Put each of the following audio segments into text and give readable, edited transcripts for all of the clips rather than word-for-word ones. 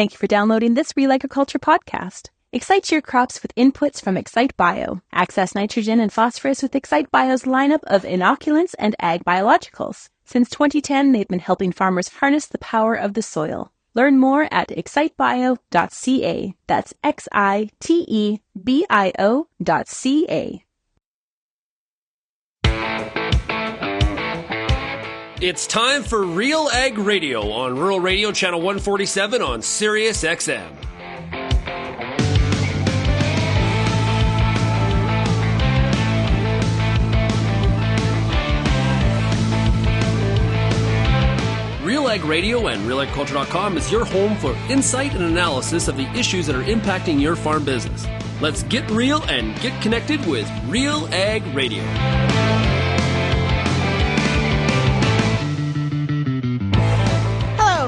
Thank you for downloading this Real Agriculture podcast. Excite your crops with inputs from Excite Bio. Access nitrogen and phosphorus with Excite Bio's lineup of inoculants and ag biologicals. Since 2010, they've been helping farmers harness the power of the soil. Learn more at excitebio.ca. That's XITEBIO.ca. It's time for RealAg Radio on Rural Radio Channel 147 on Sirius XM. RealAg Radio and RealAgriculture.com is your home for insight and analysis of the issues that are impacting your farm business. Let's get real and get connected with RealAg Radio.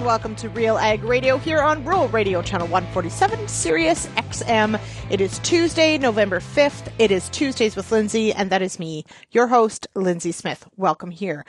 Welcome to Real Ag Radio here on Rural Radio Channel 147, Sirius XM. It is Tuesday, November 5th. It is Tuesdays with Lyndsey, and that is me, your host, Lyndsey Smith. Welcome here.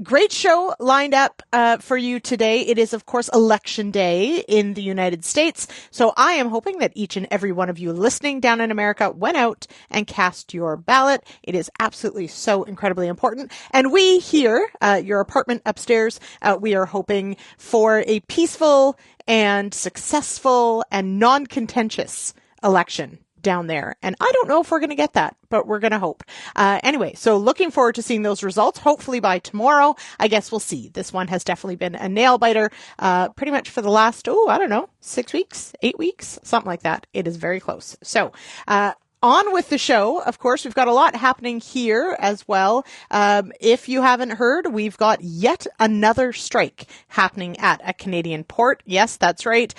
Great show lined up for you today. It is, of course, Election Day in the United States, so I am hoping that each and every one of you listening down in America went out and cast your ballot. It is absolutely so incredibly important. And we here, your apartment upstairs, we are hoping for a peaceful and successful and non-contentious election down there. And I don't know if we're going to get that, but we're going to hope. Anyway, so looking forward to seeing those results, hopefully by tomorrow. I guess we'll see. This one has definitely been a nail biter pretty much for the last, 6 weeks, 8 weeks, something like that. It is very close. So, on with the show. Of course, we've got a lot happening here as well. If you haven't heard, we've got yet another strike happening at a Canadian port. Yes, that's right.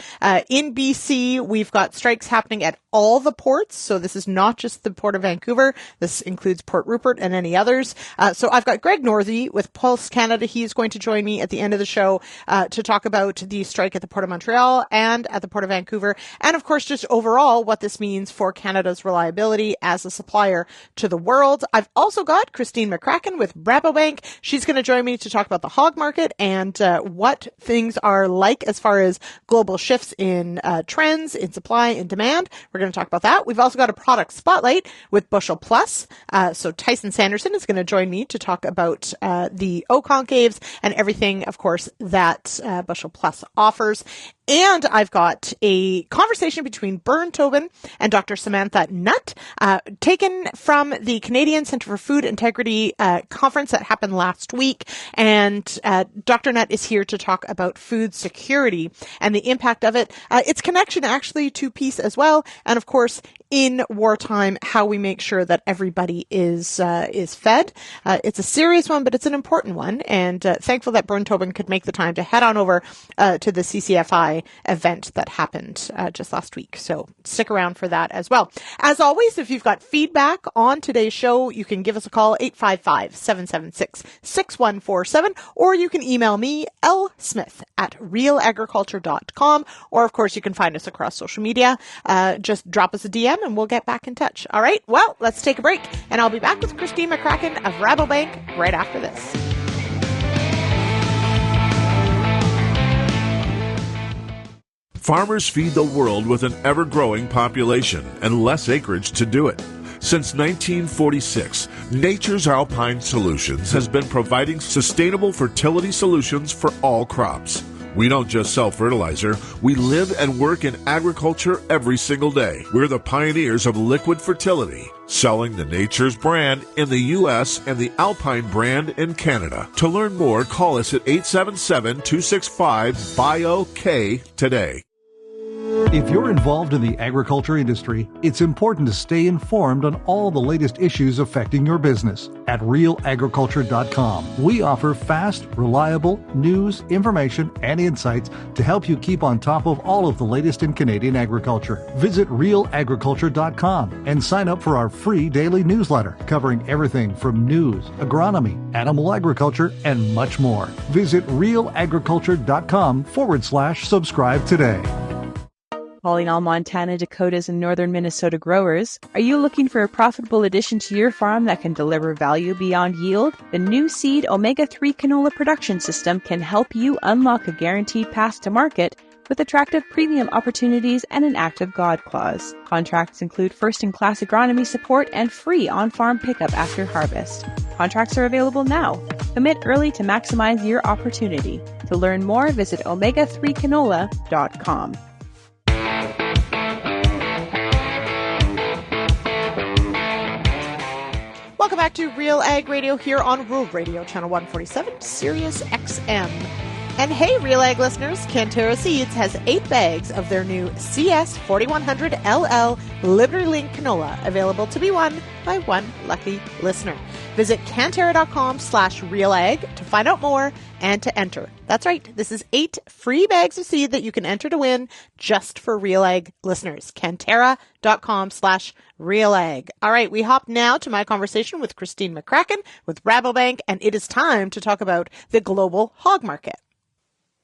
In BC, we've got strikes happening at all the ports. So this is not just the Port of Vancouver. This includes Port Rupert and any others. So I've got Greg Northey with Pulse Canada. He's going to join me at the end of the show to talk about the strike at the Port of Montreal and at the Port of Vancouver. And of course, just overall what this means for Canada's reliability as a supplier to the world. I've also got Christine McCracken with Rabobank. She's going to join me to talk about the hog market and what things are like as far as global shifts in trends, in supply and demand. We're going to talk about that. We've also got a product spotlight with Bushel Plus. So Tyson Sanderson is going to join me to talk about the O-concaves and everything, of course, that Bushel Plus offers. And I've got a conversation between Bernard Tobin and Dr. Samantha Nutt, taken from the Canadian Centre for Food Integrity conference that happened last week. And Dr. Nutt is here to talk about food security and the impact of it, its connection actually to peace as well. And of course, in wartime, how we make sure that everybody is fed. It's a serious one, but it's an important one. And thankful that Bernard Tobin could make the time to head on over to the CCFI event that happened just last week. So stick around for that as well. As always, if you've got feedback on today's show, you can give us a call, 855-776-6147, or you can email me, lsmith@realagriculture.com, or of course you can find us across social media. Just drop us a DM and we'll get back in touch. All right, well, let's take a break, and I'll be back with Christine McCracken of Rabobank right after this. Farmers feed the world with an ever-growing population and less acreage to do it. Since 1946, Nature's Alpine Solutions has been providing sustainable fertility solutions for all crops. We don't just sell fertilizer, we live and work in agriculture every single day. We're the pioneers of liquid fertility, selling the Nature's brand in the U.S. and the Alpine brand in Canada. To learn more, call us at 877-265-BIO-K today. If you're involved in the agriculture industry, it's important to stay informed on all the latest issues affecting your business. At RealAgriculture.com, we offer fast, reliable news, information, and insights to help you keep on top of all of the latest in Canadian agriculture. Visit RealAgriculture.com and sign up for our free daily newsletter covering everything from news, agronomy, animal agriculture, and much more. Visit RealAgriculture.com/subscribe today. Calling all Montana, Dakotas, and northern Minnesota growers. Are you looking for a profitable addition to your farm that can deliver value beyond yield? The new Seed Omega-3 canola production system can help you unlock a guaranteed path to market with attractive premium opportunities and an active God clause. Contracts include first-in-class agronomy support and free on-farm pickup after harvest. Contracts are available now. Commit early to maximize your opportunity. To learn more, visit omega3canola.com. Welcome back to Real Ag Radio here on Rural Radio, Channel 147, Sirius XM. And hey, Real Ag listeners, Cantera Seeds has 8 bags of their new CS 4100 LL Liberty Link canola available to be won by one lucky listener. Visit Cantera.com/RealAg to find out more and to enter. That's right. This is 8 free bags of seed that you can enter to win just for Real Ag listeners. Cantera.com/RealAg. All right. We hop now to my conversation with Christine McCracken with Rabobank, and it is time to talk about the global hog market.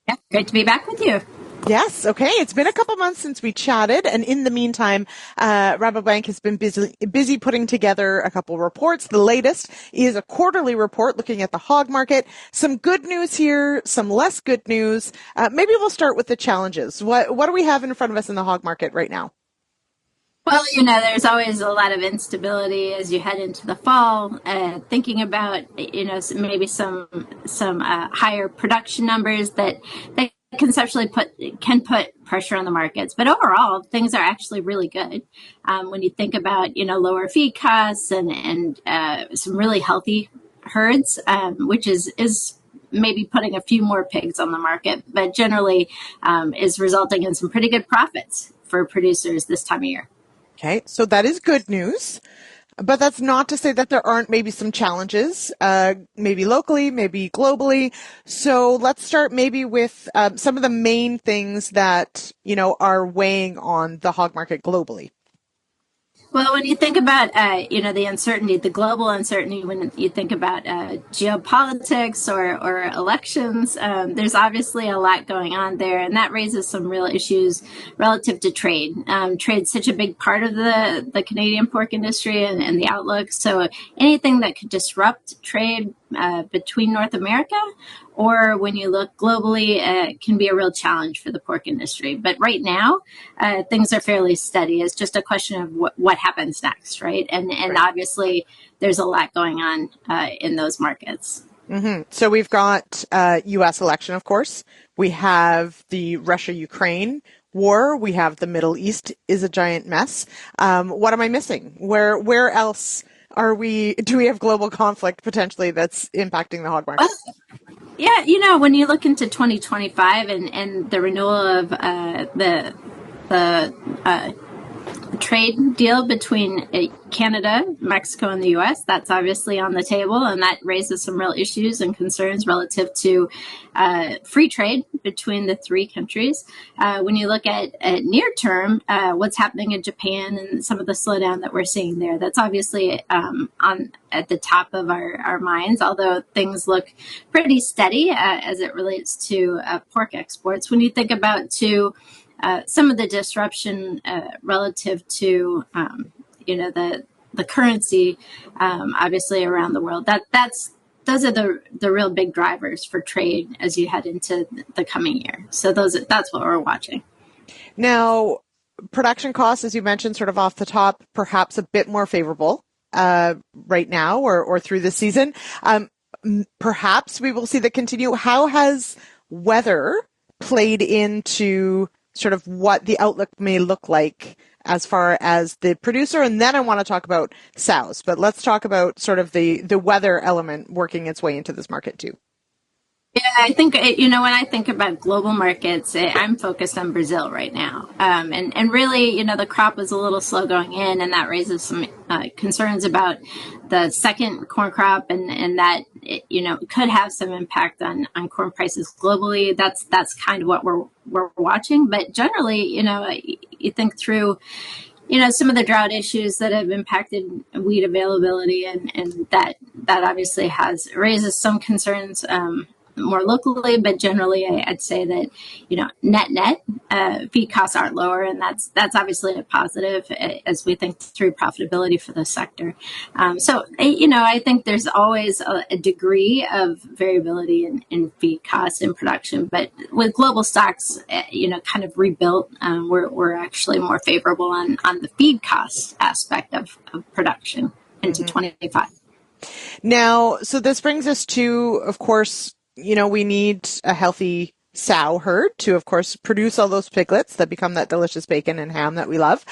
Yeah, great to be back with you. Yes. Okay. It's been a couple months since we chatted. And in the meantime, Rabobank has been busy putting together a couple reports. The latest is a quarterly report looking at the hog market. Some good news here, some less good news. Maybe we'll start with the challenges. What do we have in front of us in the hog market right now? Well, there's always a lot of instability as you head into the fall, thinking about, maybe some higher production numbers that conceptually can put pressure on the markets. But overall, things are actually really good. When you think about, lower feed costs and some really healthy herds, which is maybe putting a few more pigs on the market, but generally is resulting in some pretty good profits for producers this time of year. Okay, so that is good news. But that's not to say that there aren't maybe some challenges, maybe locally, maybe globally. So let's start maybe with some of the main things that, are weighing on the hog market globally. Well, when you think about, the uncertainty, the global uncertainty, when you think about geopolitics or elections, there's obviously a lot going on there, and that raises some real issues relative to trade. Trade's such a big part of the Canadian pork industry and the outlook. So anything that could disrupt trade between North America, or when you look globally, can be a real challenge for the pork industry. But right now, things are fairly steady. It's just a question of what happens next, right? And obviously, there's a lot going on in those markets. Mm-hmm. So we've got U.S. election, of course. We have the Russia-Ukraine war. We have the Middle East is a giant mess. What am I missing? Where else do we have global conflict potentially that's impacting the hog market? Yeah, when you look into 2025 and the renewal of the trade deal between Canada, Mexico, and the U.S., that's obviously on the table, and that raises some real issues and concerns relative to free trade between the three countries. When you look at near term, what's happening in Japan and some of the slowdown that we're seeing there, that's obviously at the top of our minds, although things look pretty steady as it relates to pork exports. When you think about some of the disruption relative to, the currency, obviously around the world, those are the real big drivers for trade as you head into the coming year. So that's what we're watching. Now, production costs, as you mentioned, sort of off the top, perhaps a bit more favorable right now or through the season. Perhaps we will see that continue. How has weather played into sort of what the outlook may look like as far as the producer? And then I want to talk about sows, but let's talk about sort of the weather element working its way into this market too. Yeah, I think, when I think about global markets, I'm focused on Brazil right now. And really, the crop was a little slow going in, and that raises some concerns about the second corn crop and that, could have some impact on corn prices globally. That's kind of what we're watching. But generally, you think through, some of the drought issues that have impacted wheat availability and that obviously raises some concerns more locally, but generally I'd say that, net feed costs are lower, and that's obviously a positive as we think through profitability for the sector. I think there's always a degree of variability in feed costs in production, but with global stocks, kind of rebuilt, we're actually more favorable on the feed cost aspect of production into 2025. Now, so this brings us to, of course, we need a healthy sow herd to, of course, produce all those piglets that become that delicious bacon and ham that we love.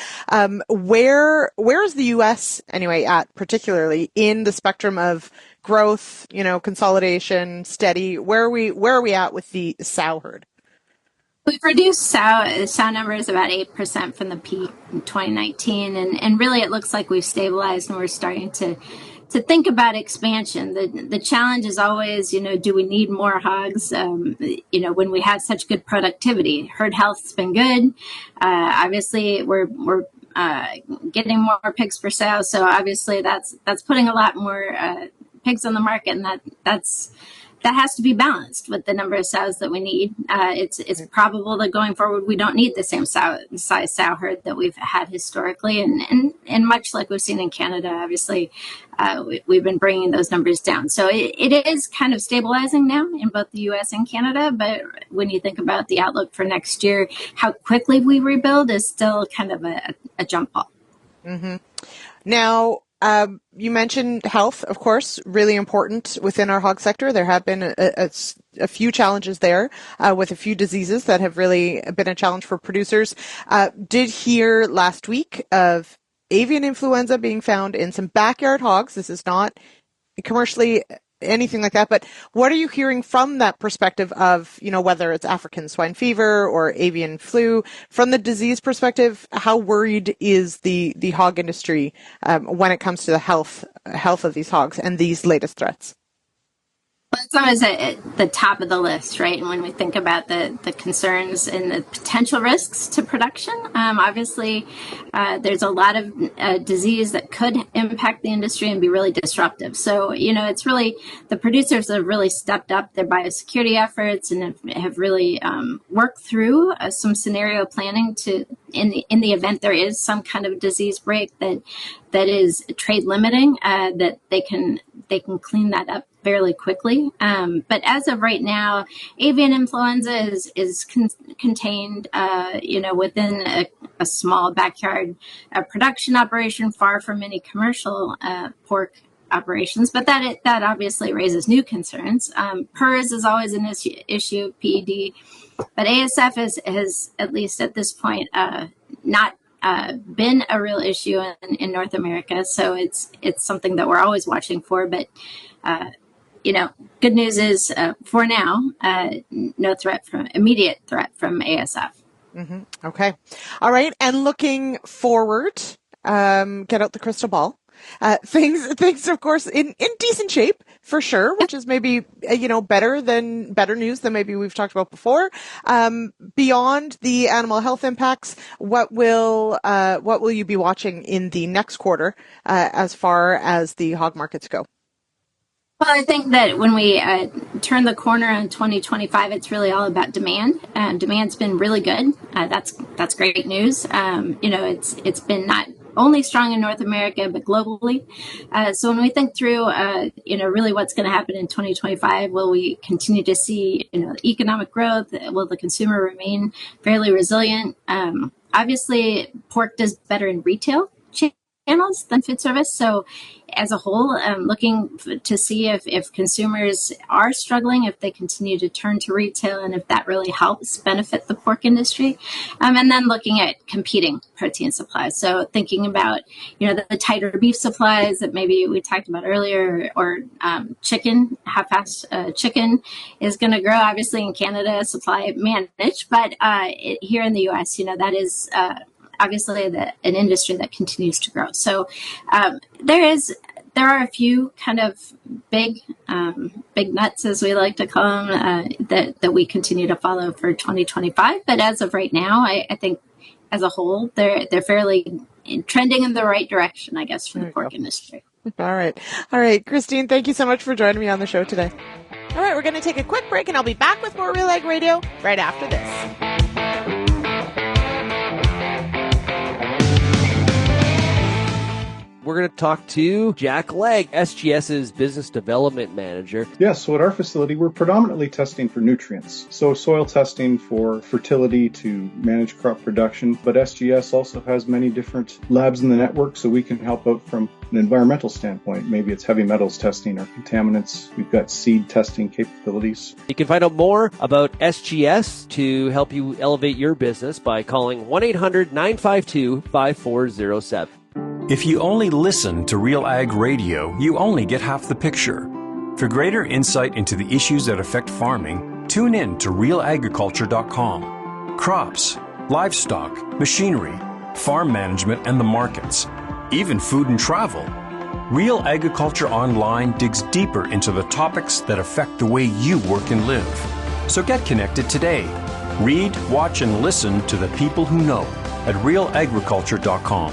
Where is the U.S. anyway at, particularly in the spectrum of growth, consolidation, steady? Where are we at with the sow herd? We've reduced sow numbers about 8% from the peak in 2019, and really it looks like we've stabilized and we're starting to think about expansion. The challenge is always, do we need more hogs? When we have such good productivity, herd health's been good. Obviously, we're getting more pigs per sow, so obviously that's putting a lot more pigs on the market, and that has to be balanced with the number of sows that we need. It's probable that going forward we don't need the same size sow herd that we've had historically, and much like we've seen in Canada, obviously, we've been bringing those numbers down. So it is kind of stabilizing now in both the U.S. and Canada, but when you think about the outlook for next year, how quickly we rebuild is still kind of a jump ball. Mm-hmm. Now, you mentioned health, of course, really important within our hog sector. There have been a few challenges there with a few diseases that have really been a challenge for producers. Did hear last week of avian influenza being found in some backyard hogs. This is not commercially anything like that, but what are you hearing from that perspective of, whether it's African swine fever or avian flu? From the disease perspective, how worried is the hog industry when it comes to the health of these hogs and these latest threats? Well, it's always at the top of the list, right? And when we think about the concerns and the potential risks to production, obviously there's a lot of disease that could impact the industry and be really disruptive. So, it's really, the producers have really stepped up their biosecurity efforts and have really worked through some scenario planning to, in the event there is some kind of disease break that is trade limiting, that they can clean that up fairly quickly. But as of right now, avian influenza is contained, within a small backyard production operation, far from any commercial pork operations. But that obviously raises new concerns. PRRS is always an issue, PED, but ASF has at least at this point not been a real issue in North America. So it's something that we're always watching for. But good news is for now, no immediate threat from ASF. Mm-hmm. Okay. All right. And looking forward, get out the crystal ball. Things, of course, in decent shape for sure, which is maybe, better news than maybe we've talked about before. Beyond the animal health impacts, what will you be watching in the next quarter, as far as the hog markets go? Well, I think that when we turn the corner in 2025, it's really all about demand. Demand's been really good. That's great news. It's been not only strong in North America, but globally. So when we think through, really what's going to happen in 2025, will we continue to see, economic growth? Will the consumer remain fairly resilient? Obviously, pork does better in retail channels than food service. So as a whole, looking to see if consumers are struggling, if they continue to turn to retail, and if that really helps benefit the pork industry. And then looking at competing protein supplies. So thinking about, the tighter beef supplies that maybe we talked about earlier, or chicken, half-assed chicken is going to grow. Obviously in Canada, supply managed, but here in the U.S., that is obviously an industry that continues to grow. So there are a few kind of big nuts, as we like to call them, that we continue to follow for 2025. But as of right now, I think as a whole, they're fairly trending in the right direction, I guess, for the pork industry. All right. Christine, thank you so much for joining me on the show today. All right, we're going to take a quick break, and I'll be back with more Real Ag Radio right after this. We're going to talk to Jack Legg, SGS's Business Development Manager. Yes, so at our facility, we're predominantly testing for nutrients. So soil testing for fertility to manage crop production. But SGS also has many different labs in the network, so we can help out from an environmental standpoint. Maybe it's heavy metals testing or contaminants. We've got seed testing capabilities. You can find out more about SGS to help you elevate your business by calling 1-800-952-5407. If you only listen to RealAg Radio, you only get half the picture. For greater insight into the issues that affect farming, tune in to RealAgriculture.com. Crops, livestock, machinery, farm management, and the markets, even food and travel. Real Agriculture Online digs deeper into the topics that affect the way you work and live. So get connected today. Read, watch, and listen to the people who know at RealAgriculture.com.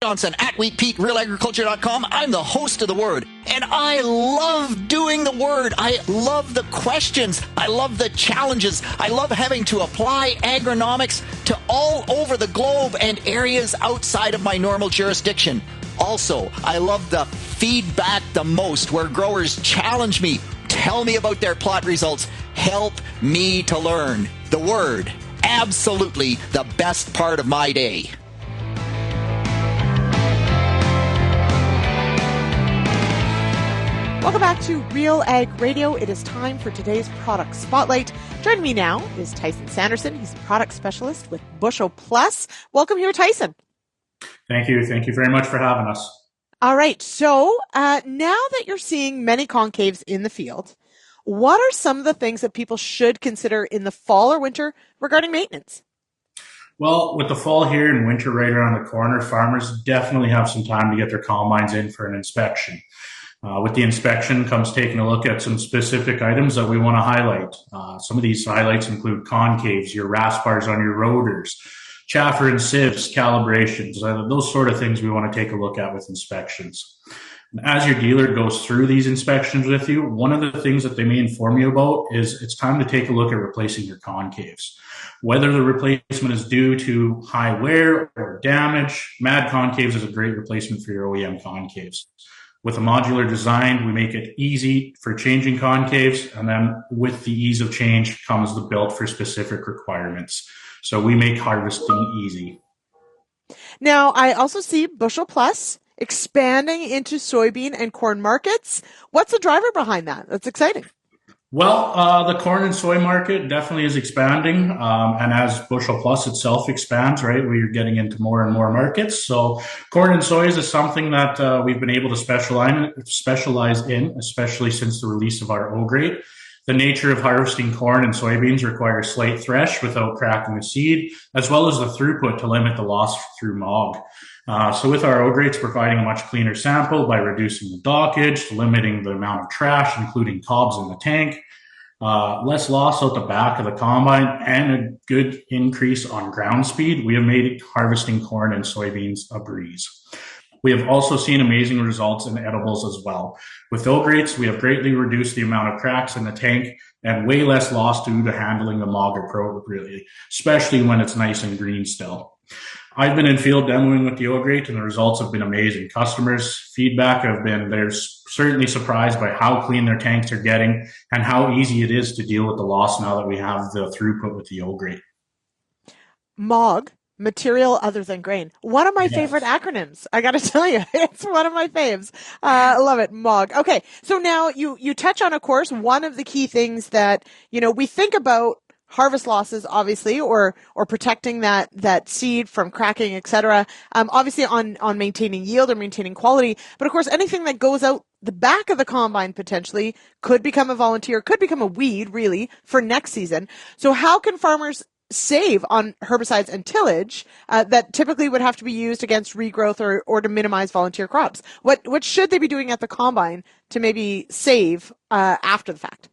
Johnson at WheatPete, RealAgriculture.com. I'm the host of The Word, and I love doing The Word. I love the questions. I love the challenges. I love having to apply agronomics to all over the globe and areas outside of my normal jurisdiction. Also, I love the feedback the most, where growers challenge me, tell me about their plot results, help me to learn. The Word, absolutely the best part of my day. Welcome back to Real Ag Radio. It is time for today's product spotlight. Joining me now is Tyson Sanderson. He's a product specialist with Bushel Plus. Welcome here, Tyson. Thank you. Thank you very much for having us. All right. So now that you're seeing many concaves in the field, what are some of the things that people should consider in the fall or winter regarding maintenance? Well, with the fall here and winter right around the corner, farmers definitely have some time to get their combines in for an inspection. With the inspection comes taking a look at some specific items that we want to highlight. Some of these highlights include concaves, your raspars on your rotors, chaffer and sieves, calibrations, those sort of things we want to take a look at with inspections. And as your dealer goes through these inspections with you, one of the things that they may inform you about is it's time to take a look at replacing your concaves. Whether the replacement is due to high wear or damage, Mad Concaves is a great replacement for your OEM concaves. With a modular design, we make it easy for changing concaves, and then with the ease of change comes the built for specific requirements. So we make harvesting easy. Now, I also see Bushel Plus expanding into soybean and corn markets. What's the driver behind that? That's exciting. Well, the corn and soy market definitely is expanding. And as Bushel Plus itself expands, right, we're getting into more and more markets. So corn and soy is something that we've been able to specialize in, especially since the release of our O-grade. The nature of harvesting corn and soybeans requires slight thresh without cracking the seed, as well as the throughput to limit the loss through mog. So with our O-grades providing a much cleaner sample by reducing the dockage, limiting the amount of trash, including cobs in the tank, less loss out the back of the combine, and a good increase on ground speed, we have made harvesting corn and soybeans a breeze. We have also seen amazing results in edibles as well. With O-grades, we have greatly reduced the amount of cracks in the tank and way less loss due to handling the mog appropriately, especially when it's nice and green still. I've been in field demoing with the O-grade, and the results have been amazing. Customers' feedback have been they're certainly surprised by how clean their tanks are getting and how easy it is to deal with the loss now that we have the throughput with the O-grade. MOG, material other than grain. One of my favorite acronyms. I got to tell you, it's one of my faves. I love it, MOG. Okay, so now you touch on, of course, one of the key things that, we think about harvest losses, obviously, or protecting that seed from cracking, etc. Obviously on maintaining yield or maintaining quality, but of course anything that goes out the back of the combine potentially could become a volunteer, could become a weed really for next season. So how can farmers save on herbicides and tillage that typically would have to be used against regrowth or to minimize volunteer crops? What should they be doing at the combine to maybe save after the fact?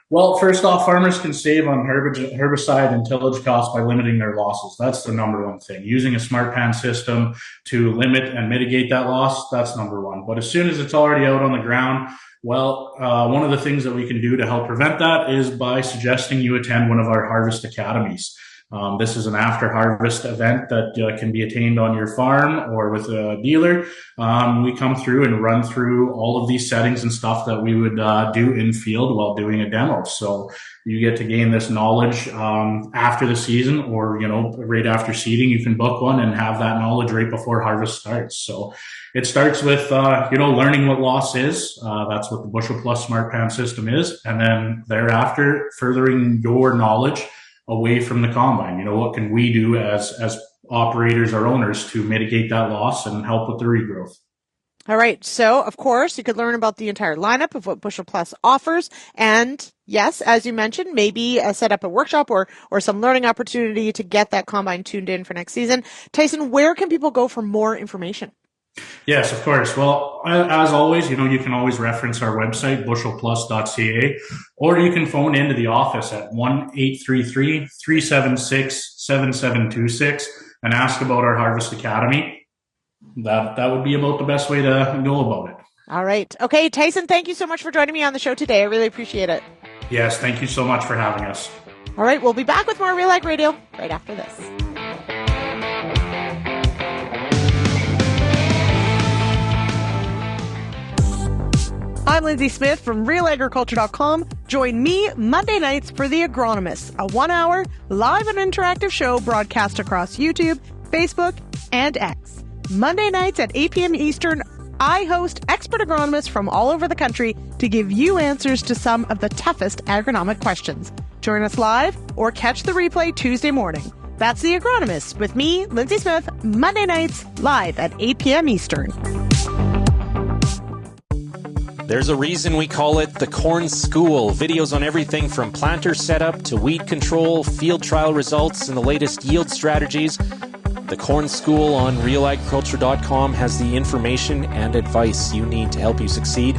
Well, first off, farmers can save on herbicide and tillage costs by limiting their losses. That's the number one thing. Using a smart pan system to limit and mitigate that loss, that's number one. But as soon as it's already out on the ground, well, one of the things that we can do to help prevent that is by suggesting you attend one of our harvest academies. This is an after-harvest event that can be attained on your farm or with a dealer. We come through and run through all of these settings and stuff that we would do in field while doing a demo. So you get to gain this knowledge after the season, or right after seeding. You can book one and have that knowledge right before harvest starts. So it starts with learning what loss is. That's what the Bushel Plus Smart Pan system is, and then thereafter furthering your knowledge away from the combine. What can we do as operators or owners to mitigate that loss and help with the regrowth? All right. So, of course, you could learn about the entire lineup of what Bushel Plus offers. And yes, as you mentioned, maybe set up a workshop or some learning opportunity to get that combine tuned in for next season. Tyson, where can people go for more information? Yes, of course. Well, as always, you can always reference our website, bushelplus.ca, or you can phone into the office at 1-833-376-7726 and ask about our Harvest Academy. That would be about the best way to go about it. All right. Okay, Tyson, thank you so much for joining me on the show today. I really appreciate it. Yes, thank you so much for having us. All right, we'll be back with more RealAg Radio right after this. I'm Lyndsey Smith from RealAgriculture.com. Join me Monday nights for The Agronomist, a 1-hour live and interactive show broadcast across YouTube, Facebook, and X. Monday nights at 8 p.m. Eastern, I host expert agronomists from all over the country to give you answers to some of the toughest agronomic questions. Join us live or catch the replay Tuesday morning. That's The Agronomist with me, Lyndsey Smith, Monday nights live at 8 p.m. Eastern. There's a reason we call it the Corn School. Videos on everything from planter setup to weed control, field trial results, and the latest yield strategies. The Corn School on RealAgriculture.com has the information and advice you need to help you succeed.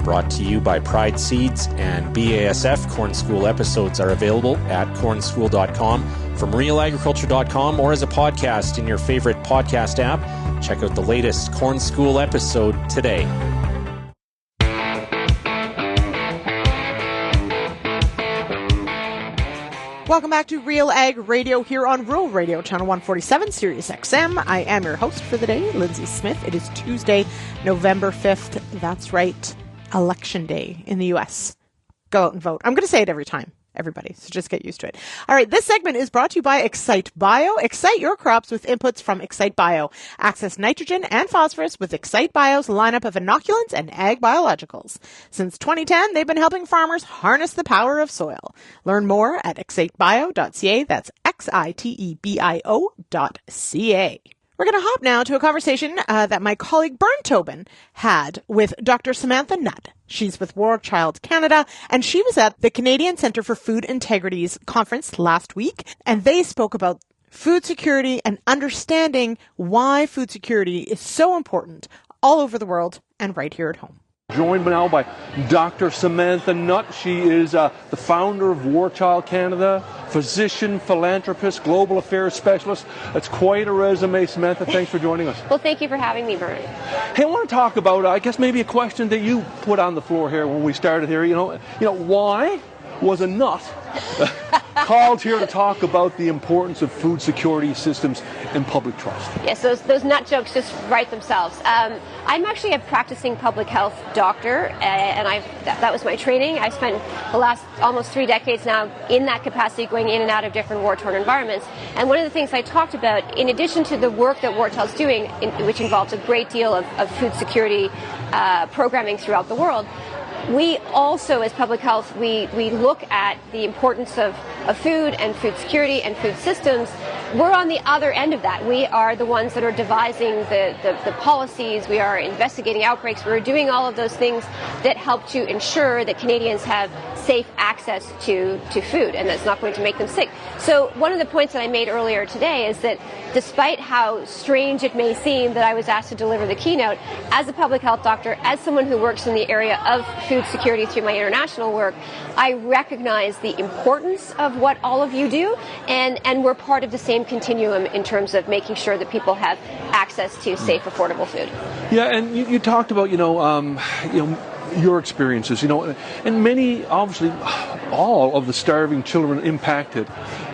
Brought to you by Pride Seeds and BASF. Corn School episodes are available at cornschool.com, from RealAgriculture.com, or as a podcast in your favorite podcast app. Check out the latest Corn School episode today. Welcome back to RealAg Radio here on Rural Radio, Channel 147, Sirius XM. I am your host for the day, Lyndsey Smith. It is Tuesday, November 5th. That's right, Election Day in the U.S. Go out and vote. I'm going to say it every time, everybody, so just get used to it. All right, this segment is brought to you by Excite Bio. Excite your crops with inputs from Excite Bio. Access nitrogen and phosphorus with Excite Bio's lineup of inoculants and ag biologicals. Since 2010, they've been helping farmers harness the power of soil. Learn more at excitebio.ca. That's XITEBIO.ca. We're going to hop now to a conversation that my colleague Bernard Tobin had with Dr. Samantha Nutt. She's with War Child Canada, and she was at the Canadian Centre for Food Integrity's conference last week, and they spoke about food security and understanding why food security is so important all over the world and right here at home. Joined now by Dr. Samantha Nutt. She is the founder of War Child Canada, physician, philanthropist, global affairs specialist. That's quite a resume, Samantha. Thanks for joining us. Well, thank you for having me, Bernard. Hey, I want to talk about, I guess, maybe a question that you put on the floor here when we started here. Why was a nut called here to talk about the importance of food security systems and public trust? Yes, those nut jokes just write themselves. I'm actually a practicing public health doctor, and that was my training. I spent the last almost 3 decades now in that capacity, going in and out of different war-torn environments. And one of the things I talked about, in addition to the work that War Child's doing, which involves a great deal of food security programming throughout the world, we also, as public health, we look at the importance of food and food security and food systems. We're on the other end of that. We are the ones that are devising the policies. We are investigating outbreaks. We're doing all of those things that help to ensure that Canadians have safe access to food and that's not going to make them sick. So one of the points that I made earlier today is that despite how strange it may seem that I was asked to deliver the keynote, as a public health doctor, as someone who works in the area of food security through my international work, I recognize the importance of what all of you do, and we're part of the same continuum in terms of making sure that people have access to safe, affordable food. Yeah, and you talked about, your experiences, and many, obviously, all of the starving children impacted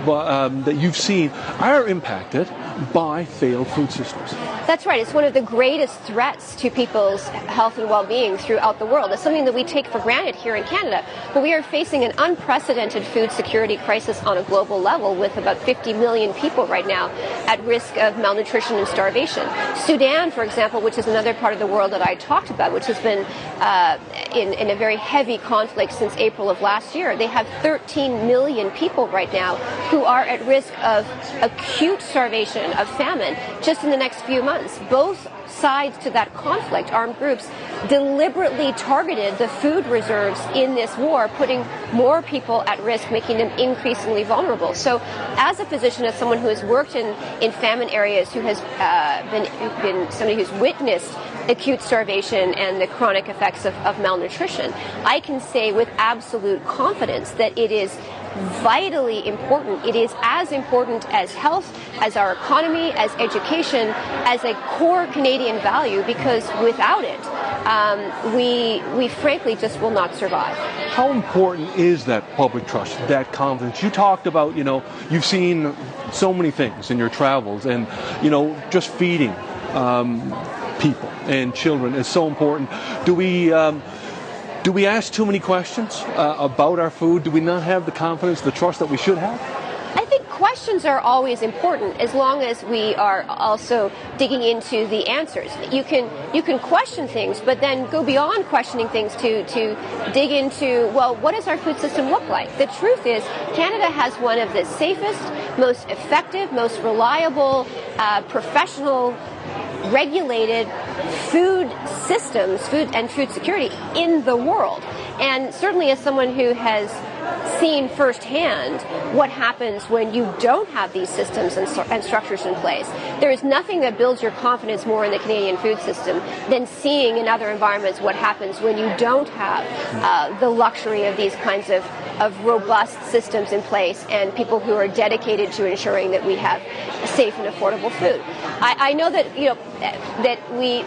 that you've seen are impacted by failed food systems. That's right. It's one of the greatest threats to people's health and well-being throughout the world. It's something that we take for granted here in Canada, but we are facing an unprecedented food security crisis on a global level with about 50 million people right now at risk of malnutrition and starvation. Sudan, for example, which is another part of the world that I talked about, which has been in a very heavy conflict since April of last year, they have 13 million people right now who are at risk of acute starvation, of famine, just in the next few months. Both sides to that conflict, armed groups, deliberately targeted the food reserves in this war, putting more people at risk, making them increasingly vulnerable. So as a physician, as someone who has worked in famine areas, who has been somebody who's witnessed acute starvation and the chronic effects of malnutrition, I can say with absolute confidence that it is vitally important. It is as important as health, as our economy, as education, as a core Canadian value, because without it, we frankly just will not survive. How important is that public trust, that confidence? You talked about, you've seen so many things in your travels, and, just feeding people and children is so important. Do we ask too many questions about our food? Do we not have the confidence, the trust that we should have? I think questions are always important as long as we are also digging into the answers. You can question things, but then go beyond questioning things to dig into, well, what does our food system look like? The truth is, Canada has one of the safest, most effective, most reliable, professional, regulated food systems, food and food security in the world. And certainly as someone who has seen firsthand what happens when you don't have these systems and structures in place, there is nothing that builds your confidence more in the Canadian food system than seeing in other environments what happens when you don't have the luxury of these kinds of robust systems in place and people who are dedicated to ensuring that we have safe and affordable food. I know that that we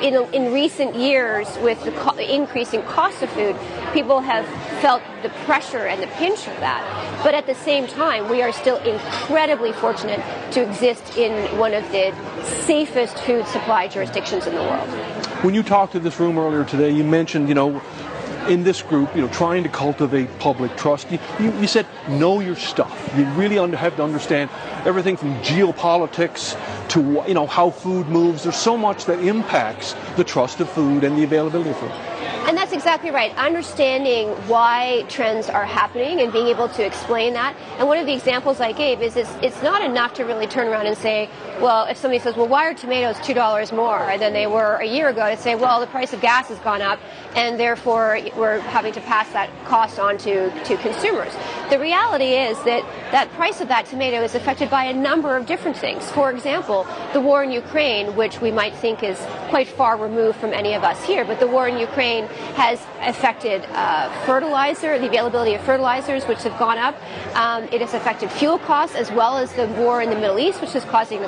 in recent years, with the increasing cost of food, people have felt the pressure and the pinch of that. But at the same time, we are still incredibly fortunate to exist in one of the safest food supply jurisdictions in the world. When you talked to this room earlier today, you mentioned, in this group, trying to cultivate public trust. You said know your stuff. You really have to understand everything from geopolitics to how food moves. There's so much that impacts the trust of food and the availability of food. And that's exactly right. Understanding why trends are happening and being able to explain that. And one of the examples I gave is it's not enough to really turn around and say, well, if somebody says, well, why are tomatoes $2 more than they were a year ago, to say, well, the price of gas has gone up and therefore we're having to pass that cost on to consumers. The reality is that price of that tomato is affected by a number of different things. For example, the war in Ukraine, which we might think is quite far removed from any of us here, but the war in Ukraine has affected fertilizer, the availability of fertilizers, which have gone up. It has affected fuel costs, as well as the war in the Middle East, which is causing the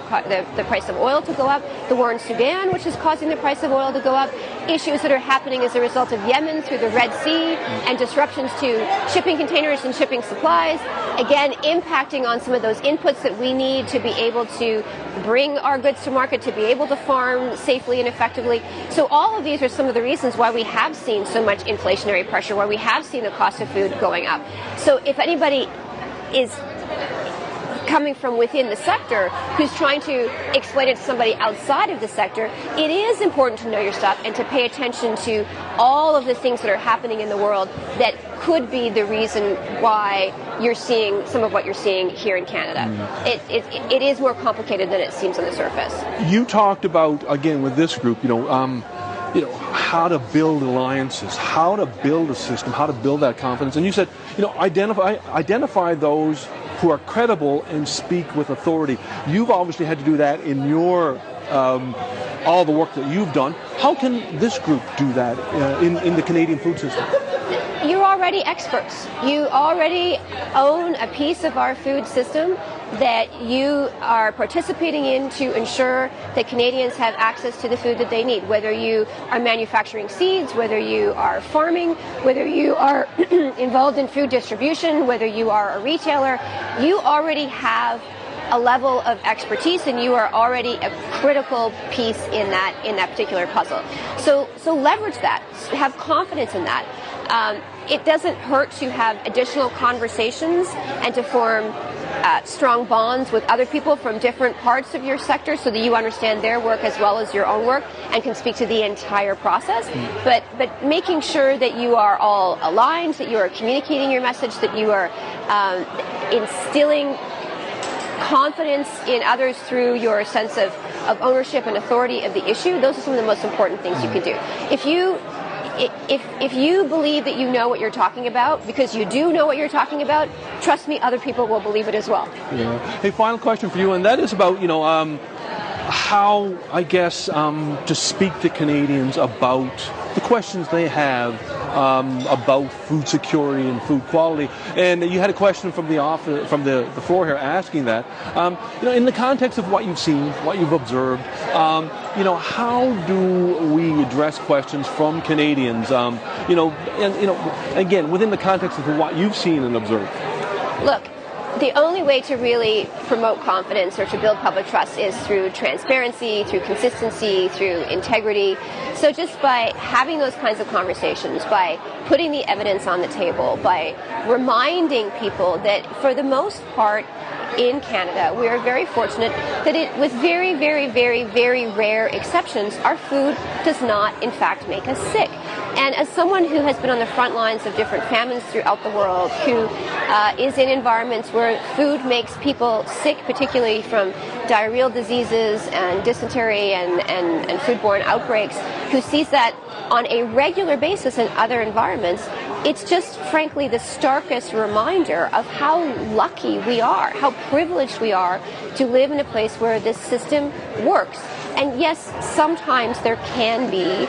price of oil to go up. The war in Sudan, which is causing the price of oil to go up. Issues that are happening as a result of Yemen through the Red Sea and disruptions to shipping containers and shipping supplies. Again, impacting on some of those inputs that we need to be able to bring our goods to market, to be able to farm safely and effectively. So all of these are some of the reasons why we have seen so much inflationary pressure, why we have seen the cost of food going up. So if anybody is coming from within the sector who's trying to explain it to somebody outside of the sector, it is important to know your stuff and to pay attention to all of the things that are happening in the world that could be the reason why you're seeing some of what you're seeing here in Canada. It is more complicated than it seems on the surface. You talked about, again, with this group, how to build alliances, how to build a system, how to build that confidence. And you said, identify those who are credible and speak with authority. You've obviously had to do that in your all the work that you've done. How can this group do that in the Canadian food system? You're already experts. You already own a piece of our food system that you are participating in to ensure that Canadians have access to the food that they need, whether you are manufacturing seeds, whether you are farming, whether you are involved in food distribution, whether you are a retailer. You already have a level of expertise, and you are already a critical piece in that particular puzzle. So leverage that. Have confidence in that. It doesn't hurt to have additional conversations and to form strong bonds with other people from different parts of your sector so that you understand their work as well as your own work and can speak to the entire process. But making sure that you are all aligned, that you are communicating your message, that you are instilling confidence in others through your sense of ownership and authority of the issue, those are some of the most important things you can do. If you believe that you know what you're talking about, because you do know what you're talking about, trust me, other people will believe it as well. Yeah. Hey, final question for you, and that is about, how, I guess, to speak to Canadians about the questions they have about food security and food quality. And you had a question from the floor here asking that. In the context of what you've seen, what you've observed, how do we address questions from Canadians? Again, within the context of what you've seen and observed. Look, the only way to really promote confidence or to build public trust is through transparency, through consistency, through integrity. So just by having those kinds of conversations, by putting the evidence on the table, by reminding people that for the most part in Canada, we are very fortunate that with very, very, very, very rare exceptions, our food does not in fact make us sick. And as someone who has been on the front lines of different famines throughout the world, who is in environments where food makes people sick, particularly from diarrheal diseases and dysentery and foodborne outbreaks, who sees that on a regular basis in other environments, it's just frankly the starkest reminder of how lucky we are, how privileged we are to live in a place where this system works. And yes, sometimes there can be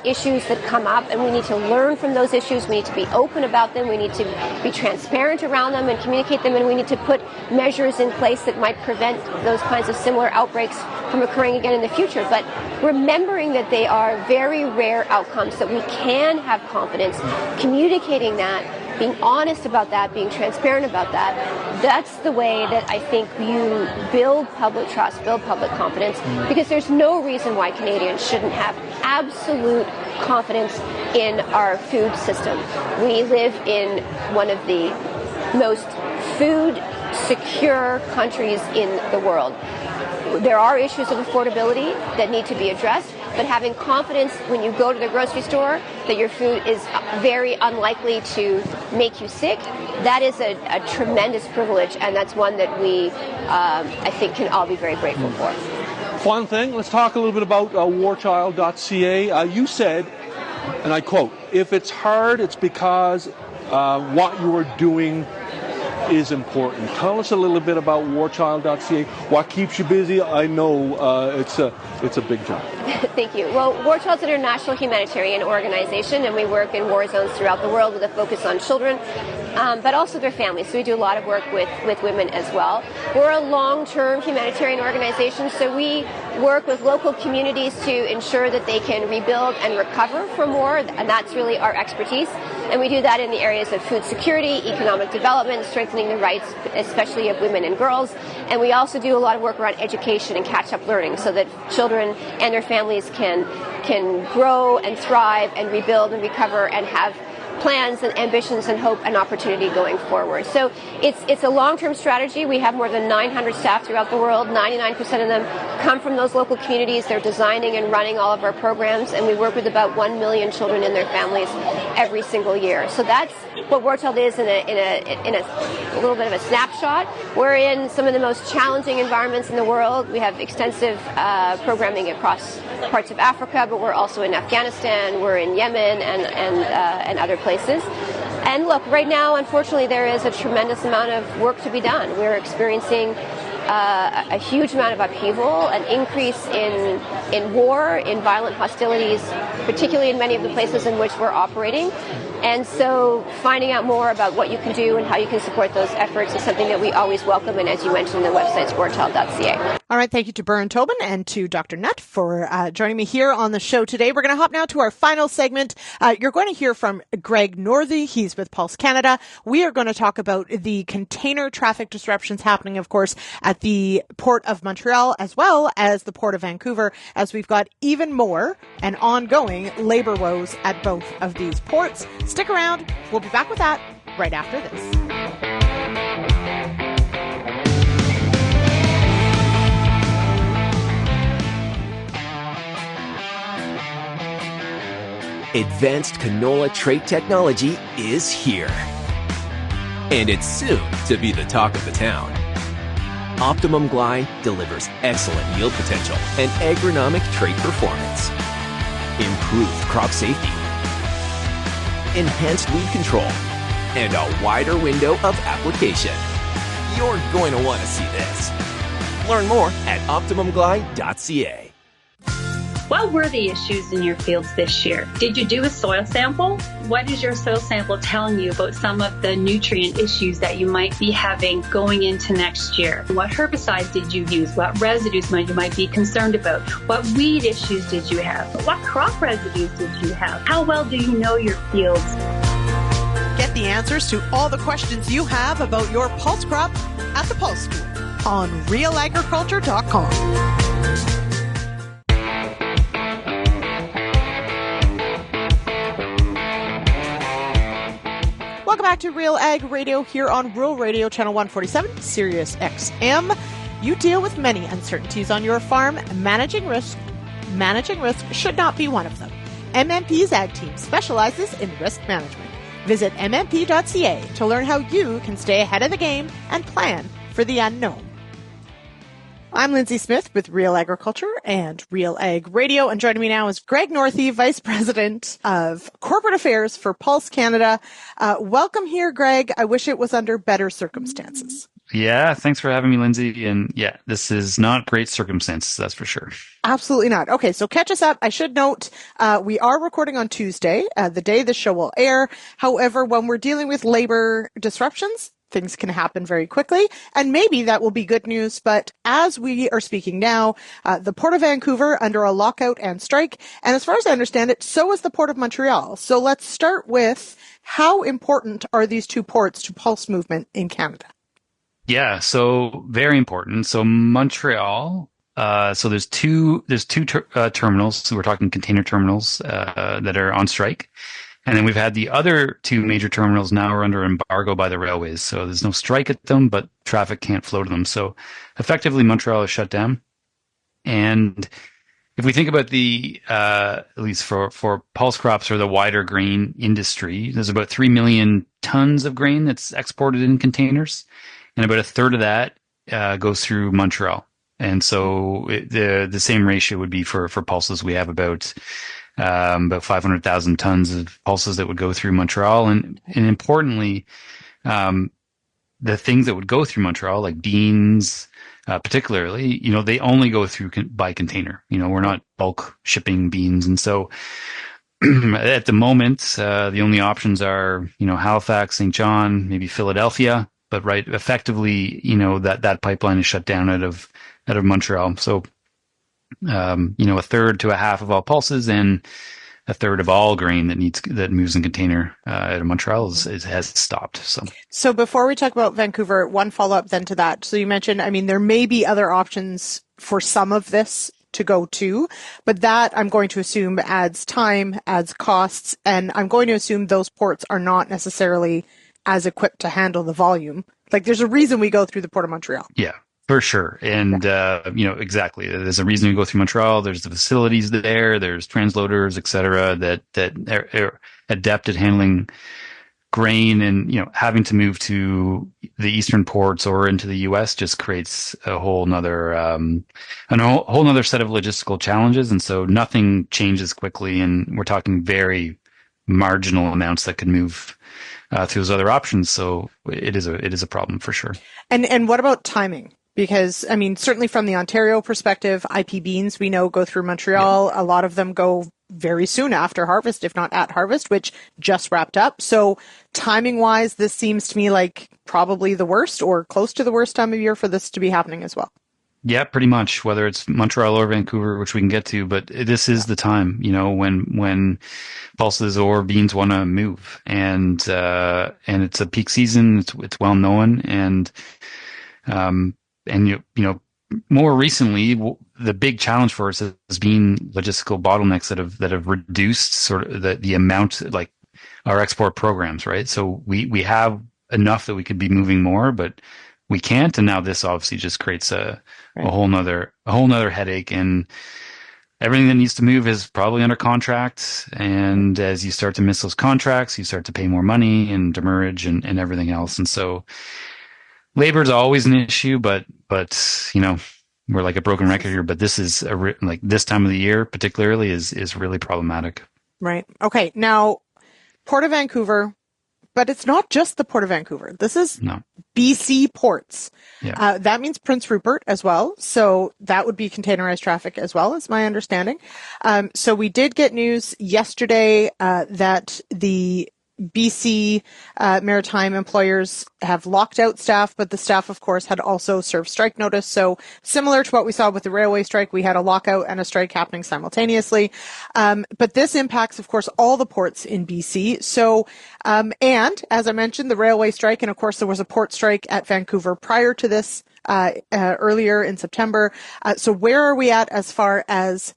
issues that come up, and we need to learn from those issues. We need to be open about them. We need to be transparent around them and communicate them, and we need to put measures in place that might prevent those kinds of similar outbreaks from occurring again in the future. But remembering that they are very rare outcomes, that we can have confidence, communicating that, being honest about that, being transparent about that, that's the way that I think you build public trust, build public confidence, because there's no reason why Canadians shouldn't have absolute confidence in our food system. We live in one of the most food secure countries in the world. There are issues of affordability that need to be addressed, but having confidence when you go to the grocery store that your food is very unlikely to make you sick, that is a tremendous privilege, and that's one that we, I think, can all be very grateful for. One thing, let's talk a little bit about warchild.ca. You said, and I quote, "If it's hard, it's because what you are doing is important." Tell us a little bit about warchild.ca. What keeps you busy? I know it's a big job. Thank you. Well, War Child's an international humanitarian organization, and we work in war zones throughout the world with a focus on children, but also their families. So we do a lot of work with women as well. We're a long-term humanitarian organization, so we work with local communities to ensure that they can rebuild and recover from war, and that's really our expertise. And we do that in the areas of food security, economic development, strengthening the rights, especially of women and girls. And we also do a lot of work around education and catch-up learning so that children and their families can grow and thrive and rebuild and recover and have plans and ambitions and hope and opportunity going forward. So it's a long-term strategy. We have more than 900 staff throughout the world. 99% of them come from those local communities. They're designing and running all of our programs, and we work with about 1 million children and their families every single year. So that's what War Child is in a little bit of a snapshot. We're in some of the most challenging environments in the world. We have extensive programming across parts of Africa, but we're also in Afghanistan, we're in Yemen and other places. And look, right now, unfortunately, there is a tremendous amount of work to be done. We're experiencing a huge amount of upheaval, an increase in war, in violent hostilities, particularly in many of the places in which we're operating. And so finding out more about what you can do and how you can support those efforts is something that we always welcome. And as you mentioned, the website's sportel.ca. All right. Thank you to Bernard Tobin and to Dr. Nutt for joining me here on the show today. We're going to hop now to our final segment. You're going to hear from Greg Northey. He's with Pulse Canada. We are going to talk about the container traffic disruptions happening, of course, at the Port of Montreal as well as the Port of Vancouver, as we've got even more and ongoing labor woes at both of these ports. Stick around. We'll be back with that right after this. Advanced canola trait technology is here. And it's soon to be the talk of the town. Optimum Glide delivers excellent yield potential and agronomic trait performance. Improved crop safety. Enhanced weed control. And a wider window of application. You're going to want to see this. Learn more at OptimumGlide.ca. What were the issues in your fields this year? Did you do a soil sample? What is your soil sample telling you about some of the nutrient issues that you might be having going into next year? What herbicides did you use? What residues you might be concerned about? What weed issues did you have? What crop residues did you have? How well do you know your fields? Get the answers to all the questions you have about your pulse crop at the Pulse School on RealAgriculture.com. Welcome back to Real Ag Radio here on Rural Radio Channel 147, Sirius XM. You deal with many uncertainties on your farm. Managing risk should not be one of them. MMP's Ag Team specializes in risk management. Visit mmp.ca to learn how you can stay ahead of the game and plan for the unknown. I'm Lyndsey Smith with Real Agriculture and Real Ag Radio, and joining me now is Greg Northey, Vice President of Corporate Affairs for Pulse Canada. Welcome here, Greg. I wish it was under better circumstances. Yeah, thanks for having me, Lyndsey. And yeah, this is not great circumstances, that's for sure. Absolutely not. Okay, so catch us up. I should note, we are recording on Tuesday, the day the show will air. However, when we're dealing with labor disruptions, things can happen very quickly, and maybe that will be good news. But as we are speaking now, the Port of Vancouver under a lockout and strike, and as far as I understand it, so is the Port of Montreal. So let's start with how important are these two ports to pulse movement in Canada? Yeah, so very important. So Montreal, so there's two terminals. So we're talking container terminals that are on strike. And then we've had the other two major terminals now are under embargo by the railways. So there's no strike at them, but traffic can't flow to them. So effectively, Montreal is shut down. And if we think about the, at least for pulse crops or the wider grain industry, there's about 3 million tons of grain that's exported in containers. And about a third of that goes through Montreal. And so the same ratio would be for pulses. We have about 500,000 tons of pulses that would go through Montreal. And importantly, the things that would go through Montreal, like beans, particularly, they only go through by container. We're not bulk shipping beans. And so at the moment, the only options are, Halifax, St. John, maybe Philadelphia. But right, effectively, that pipeline is shut down out of Montreal. So, a third to a half of all pulses and a third of all grain that moves in container out of Montreal has stopped. So before we talk about Vancouver, one follow up then to that. So you mentioned, there may be other options for some of this to go to, but that I'm going to assume adds time, adds costs, and I'm going to assume those ports are not necessarily as equipped to handle the volume. Like there's a reason we go through the Port of Montreal. Yeah, for sure. And, exactly. There's a reason we go through Montreal. There's the facilities there. There's transloaders, et cetera, that are adept at handling grain, and, having to move to the eastern ports or into the U.S. just creates a whole nother set of logistical challenges. And so nothing changes quickly, and we're talking very marginal amounts that could move through those other options. So it is a problem for sure. And what about timing? Because, I mean, certainly from the Ontario perspective, IP beans, we know, go through Montreal. Yeah. A lot of them go very soon after harvest, if not at harvest, which just wrapped up. So timing wise, this seems to me like probably the worst or close to the worst time of year for this to be happening as well. Yeah, pretty much, whether it's Montreal or Vancouver, which we can get to, but this is the time, when pulses or beans want to move, and it's a peak season. It's well known, and more recently, the big challenge for us has been logistical bottlenecks that have reduced sort of the amount, like our export programs, right? So we have enough that we could be moving more, but we can't, and now this obviously just creates a whole nother headache, and everything that needs to move is probably under contract. And as you start to miss those contracts, you start to pay more money and demurrage and everything else. And so labor is always an issue, but we're like a broken record here. But this is like this time of the year particularly is really problematic. Right. Okay. Now, Port of Vancouver. But it's not just the Port of Vancouver. This is BC ports. Yeah. That means Prince Rupert as well. So that would be containerized traffic as well, is my understanding. So we did get news yesterday that the BC maritime employers have locked out staff, but the staff, of course, had also served strike notice. So similar to what we saw with the railway strike, we had a lockout and a strike happening simultaneously. But this impacts, of course, all the ports in BC. So, and as I mentioned, the railway strike, and of course, there was a port strike at Vancouver prior to this earlier in September. So where are we at as far as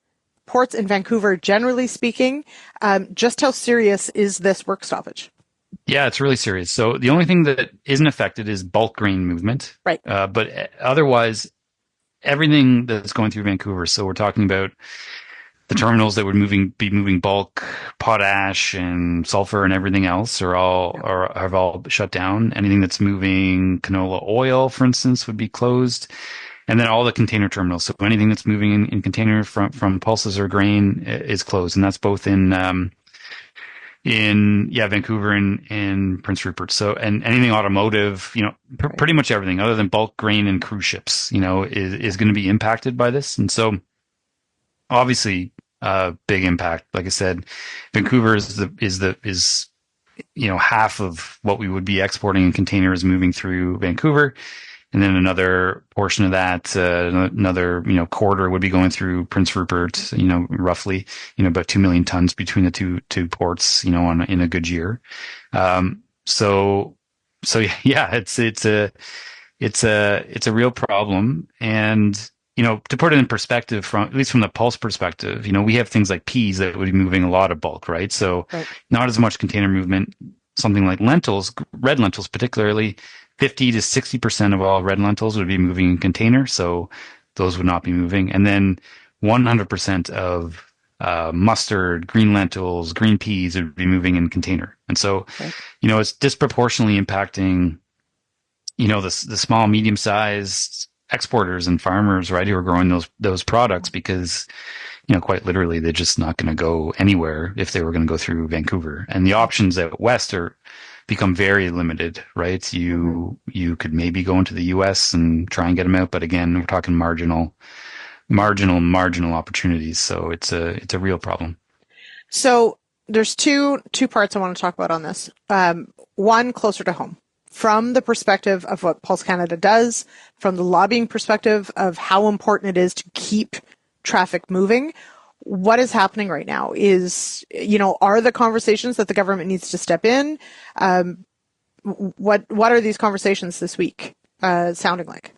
ports in Vancouver, generally speaking? Just how serious is this work stoppage? Yeah, it's really serious. So the only thing that isn't affected is bulk grain movement. Right. But otherwise, everything that's going through Vancouver. So we're talking about the terminals that would be moving bulk, potash and sulfur and everything else have all shut down. Anything that's moving canola oil, for instance, would be closed. And then all the container terminals. So anything that's moving in container from pulses or grain is closed. And that's both in Vancouver and Prince Rupert. So, and anything automotive, pretty much everything other than bulk grain and cruise ships, is going to be impacted by this. And so obviously, big impact. Like I said, Vancouver is half of what we would be exporting in containers moving through Vancouver. And then another portion of that, another quarter would be going through Prince Rupert. Roughly, about 2 million tons between the two ports. In a good year. So yeah, it's a real problem. And to put it in perspective, at least from the pulse perspective, we have things like peas that would be moving a lot of bulk, right? So not as much container movement. Something like lentils, red lentils particularly. 50 to 60% of all red lentils would be moving in container, so those would not be moving. And then 100% of mustard, green lentils, green peas would be moving in container. And so, it's disproportionately impacting, the small, medium-sized exporters and farmers, right, who are growing those products because, quite literally, they're just not going to go anywhere if they were going to go through Vancouver. And the options out west become very limited, right? You could maybe go into the U.S. and try and get them out, but again, we're talking marginal opportunities. So it's a real problem. So there's two parts I want to talk about on this. One, closer to home, from the perspective of what Pulse Canada does, from the lobbying perspective of how important it is to keep traffic moving. What is happening right now is, are the conversations that the government needs to step in? What are these conversations this week sounding like?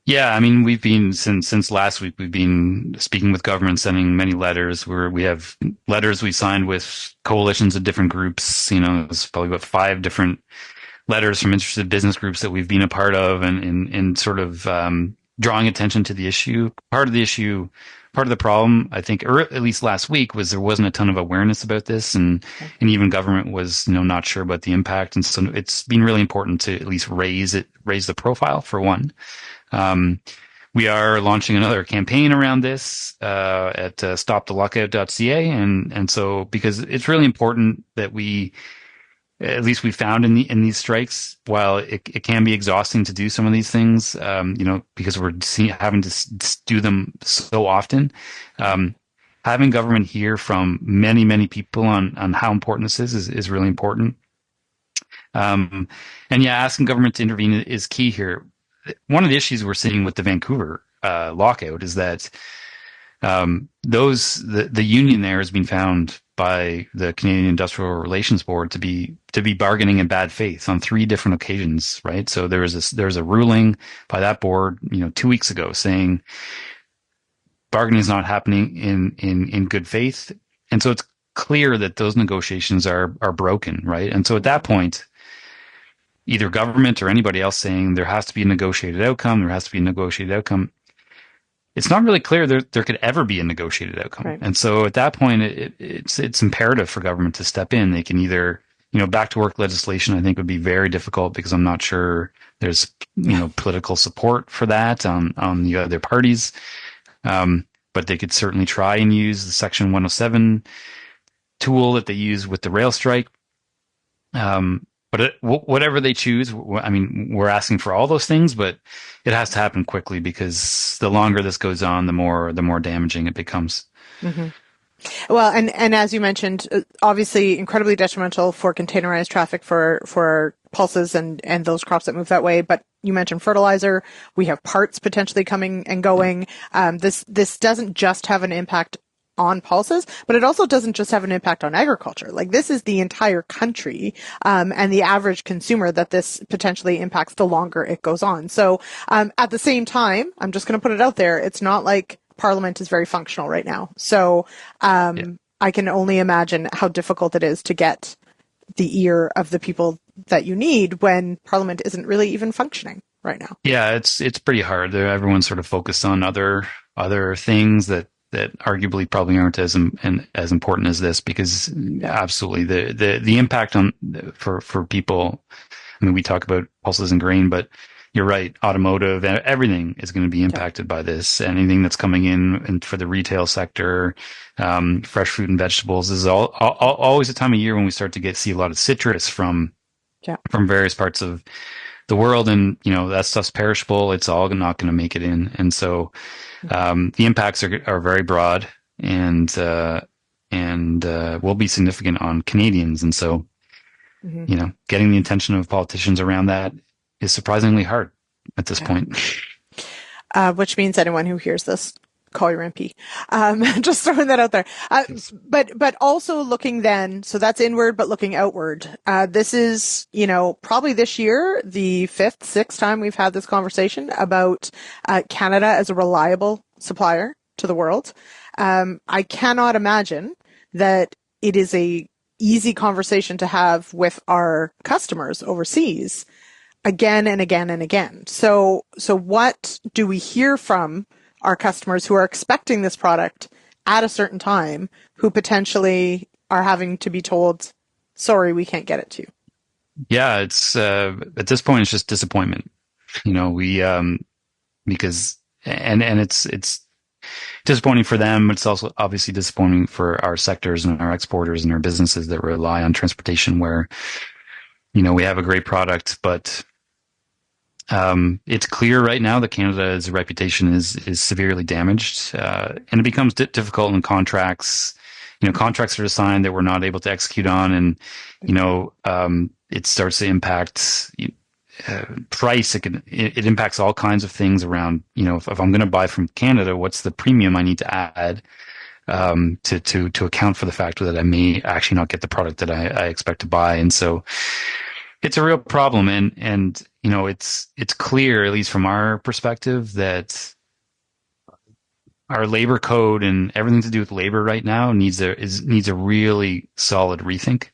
Yeah, I mean, we've been since last week. We've been speaking with government, sending many letters. We have letters we signed with coalitions of different groups. It's probably about 5 different letters from interested business groups that we've been a part of, and sort of drawing attention to the issue. Part of the problem, I think, or at least last week, was there wasn't a ton of awareness about this, and even government was, not sure about the impact. And so it's been really important to at least raise the profile, for one. We are launching another campaign around this at stopthelockout.ca, and so because it's really important that we at least we found in these strikes, while it can be exhausting to do some of these things, because we're having to do them so often. Having government hear from many, many people on how important this is really important. Asking government to intervene is key here. One of the issues we're seeing with the Vancouver lockout is that the union there has been found by the Canadian Industrial Relations Board to be bargaining in bad faith on 3 different occasions, right? So there's a ruling by that board, 2 weeks ago saying bargaining is not happening in good faith. And so it's clear that those negotiations are broken, right? And so at that point, either government or anybody else saying there has to be a negotiated outcome, it's not really clear there could ever be a negotiated outcome. Right. And so at that point, it's imperative for government to step in. They can either, back to work legislation, I think would be very difficult because I'm not sure there's, political support for that on the other parties. But they could certainly try and use the Section 107 tool that they use with the rail strike. But whatever they choose, I mean, we're asking for all those things, but it has to happen quickly because the longer this goes on, the more damaging it becomes. Mm-hmm. Well, and as you mentioned, obviously incredibly detrimental for containerized traffic for pulses and those crops that move that way. But you mentioned fertilizer. We have parts potentially coming and going. This doesn't just have an impact on pulses, but it also doesn't just have an impact on agriculture. Like, this is the entire country, and the average consumer that this potentially impacts the longer it goes on. So, at the same time, I'm just going to put it out there. It's not like Parliament is very functional right now. So, I can only imagine how difficult it is to get the ear of the people that you need when Parliament isn't really even functioning right now. Yeah, it's pretty hard. Everyone's sort of focused on other things that arguably probably aren't as important as this, because absolutely the impact for people. I mean, we talk about pulses and grain, but you're right. Automotive, everything is going to be impacted by this. Anything that's coming in for the retail sector, fresh fruit and vegetables, is always a time of year when we start to see a lot of citrus from various parts of the world, and that stuff's perishable. It's all not going to make it in, and so the impacts are very broad and will be significant on Canadians. And so, getting the attention of politicians around that is surprisingly hard at this point. Which means anyone who hears this, call your MP. Just throwing that out there. But also looking then, so that's inward, but looking outward. This is, probably this year, the 5th, 6th time we've had this conversation about Canada as a reliable supplier to the world. I cannot imagine that it is a easy conversation to have with our customers overseas again and again and again. So what do we hear from our customers who are expecting this product at a certain time, who potentially are having to be told, sorry, we can't get it to you? Yeah, it's at this point, it's just disappointment. Because it's disappointing for them, but it's also obviously disappointing for our sectors and our exporters and our businesses that rely on transportation, where, we have a great product, but it's clear right now that Canada's reputation is severely damaged, and it becomes difficult in contracts. Contracts are signed that we're not able to execute on, and it starts to impact price. It impacts all kinds of things around. If I'm going to buy from Canada, what's the premium I need to add to account for the fact that I may actually not get the product that I expect to buy, and so it's a real problem. And it's clear, at least from our perspective, that our labor code and everything to do with labor right now needs a really solid rethink,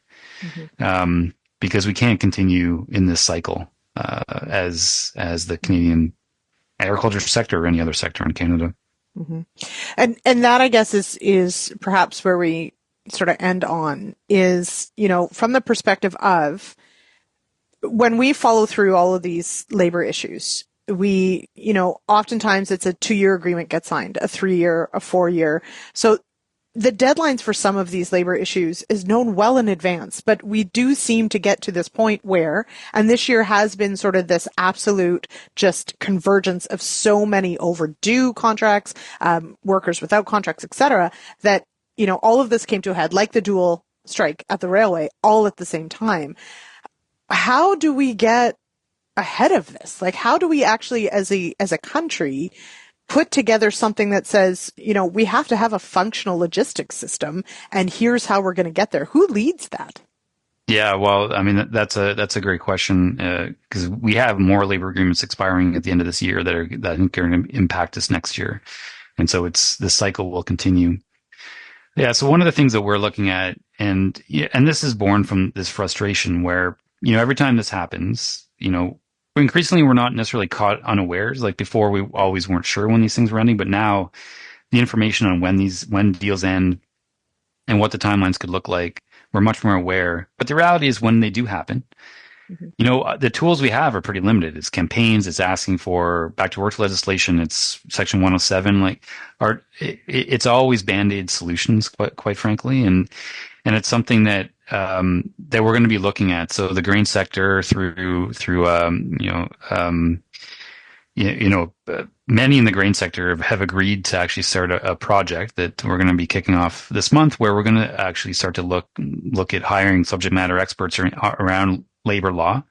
because we can't continue in this cycle as the Canadian agriculture sector or any other sector in Canada. Mm-hmm. And that, I guess, is perhaps where we sort of end on is, from the perspective of, when we follow through all of these labor issues, we, oftentimes it's a 2-year agreement gets signed, a 3-year, a 4-year. So the deadlines for some of these labor issues is known well in advance, but we do seem to get to this point where, and this year has been sort of this absolute just convergence of so many overdue contracts, workers without contracts, etc., that, you know, all of this came to a head, like the dual strike at the railway, all at the same time. How do we get ahead of this? Like, how do we actually, as a country, put together something that says, you know, we have to have a functional logistics system, and here's how we're going to get there? Who leads that? Yeah, well, I mean, that's a great question, because we have more labor agreements expiring at the end of this year that I think are going to impact us next year, and so the cycle will continue. Yeah, so one of the things that we're looking at, and this is born from this frustration where, you know, every time this happens, you know, increasingly, we're not necessarily caught unawares. Like before, we always weren't sure when these things were ending, but now the information on when deals end and what the timelines could look like, we're much more aware. But the reality is, when they do happen, you know, the tools we have are pretty limited. It's campaigns, it's asking for back to work legislation, it's Section 107. It's always band-aid solutions, quite frankly, and it's something that we're going to be looking at. So the grain sector many in the grain sector have agreed to actually start a project that we're going to be kicking off this month, where we're going to actually start to look at hiring subject matter experts around labor law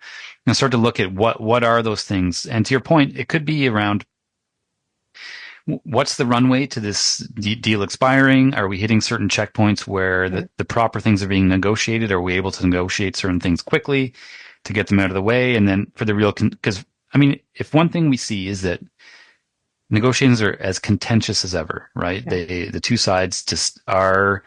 and start to look at what are those things. And to your point, it could be around, what's the runway to this deal expiring? Are we hitting certain checkpoints where the proper things are being negotiated? Are we able to negotiate certain things quickly to get them out of the way? And then for the real, because I mean, if one thing we see is that negotiations are as contentious as ever, right? Yeah. The two sides just are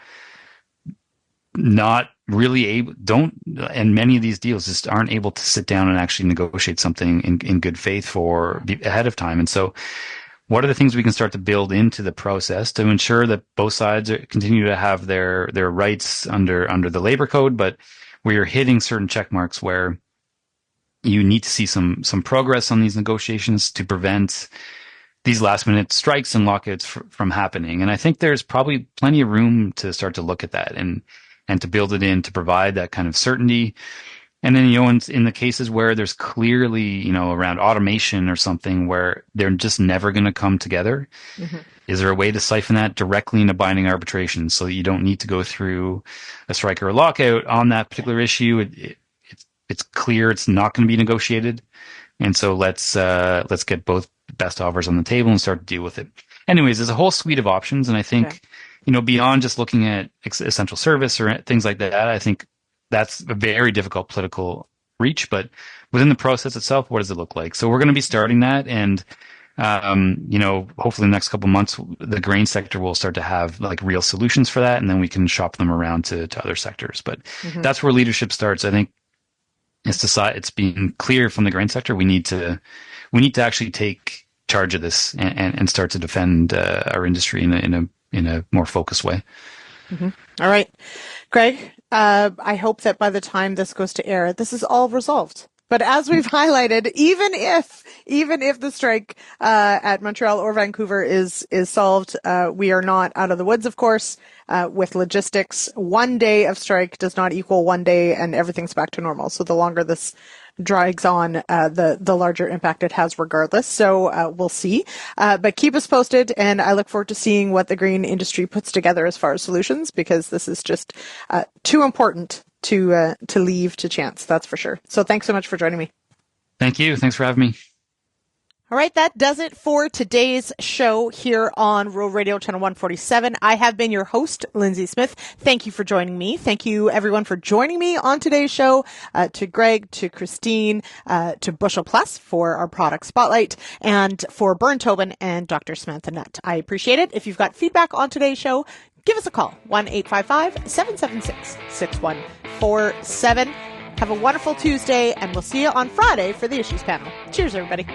not really and many of these deals just aren't able to sit down and actually negotiate something in good faith ahead of time. And so, what are the things we can start to build into the process to ensure that both sides continue to have their rights under the labor code, but we are hitting certain check marks where you need to see some progress on these negotiations to prevent these last minute strikes and lockouts from happening. And I think there's probably plenty of room to start to look at that and to build it in to provide that kind of certainty. And then, you know, in the cases where there's clearly, you know, around automation or something where they're just never going to come together, is there a way to siphon that directly into binding arbitration so that you don't need to go through a strike or a lockout on that particular issue? It's clear it's not going to be negotiated. And so let's get both best offers on the table and start to deal with it. Anyways, there's a whole suite of options. And I think, you know, beyond just looking at essential service or things like that, I think that's a very difficult political reach, but within the process itself, what does it look like? So we're going to be starting that. And, you know, hopefully in the next couple of months, the grain sector will start to have like real solutions for that. And then we can shop them around to other sectors. But that's where leadership starts. I think it's being clear from the grain sector. We need to actually take charge of this and start to defend our industry in a more focused way. All right, Greg, I hope that by the time this goes to air, this is all resolved. But as we've highlighted, even if the strike at Montreal or Vancouver is solved, we are not out of the woods, of course. With logistics, 1 day of strike does not equal 1 day and everything's back to normal. So the longer this drags on, the larger impact it has regardless. So we'll see. But keep us posted, and I look forward to seeing what the grain industry puts together as far as solutions, because this is just too important to leave to chance. That's for sure. So thanks so much for joining me. Thank you. Thanks for having me. All right, that does it for today's show here on Rural Radio Channel 147. I have been your host, Lyndsey Smith. Thank you for joining me. Thank you, everyone, for joining me on today's show, to Greg, to Christine, to Bushel Plus for our product spotlight, and for Bernard Tobin and Dr. Samantha Nutt. I appreciate it. If you've got feedback on today's show, give us a call, 1-855-776-6147. Have a wonderful Tuesday, and we'll see you on Friday for the Issues Panel. Cheers, everybody.